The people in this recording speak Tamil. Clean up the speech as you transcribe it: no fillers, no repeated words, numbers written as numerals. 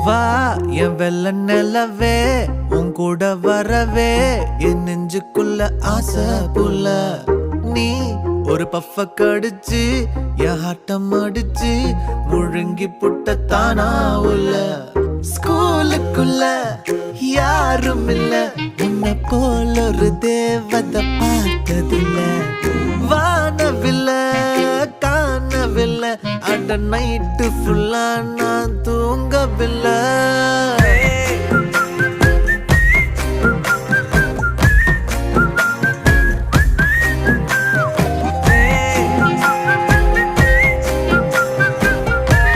வா என் வெள்ள நிலவே உன் கூட வரவே என் நெஞ்சுக்குள்ள ஆசை புல்ல நீ ஒரு பஃப கடிச்சு என் ஆட்டம் அடிச்சு முழுங்கி புட்ட தானா உள்ள ஸ்கூலுக்குள்ள யாரும் இல்ல உன்னை போல ஒரு தேவதை பார்த்ததில்ல வானவில்ல காணவில்லை அட நைட்டு ஃபுல்லா நான் தூங்கவில்லை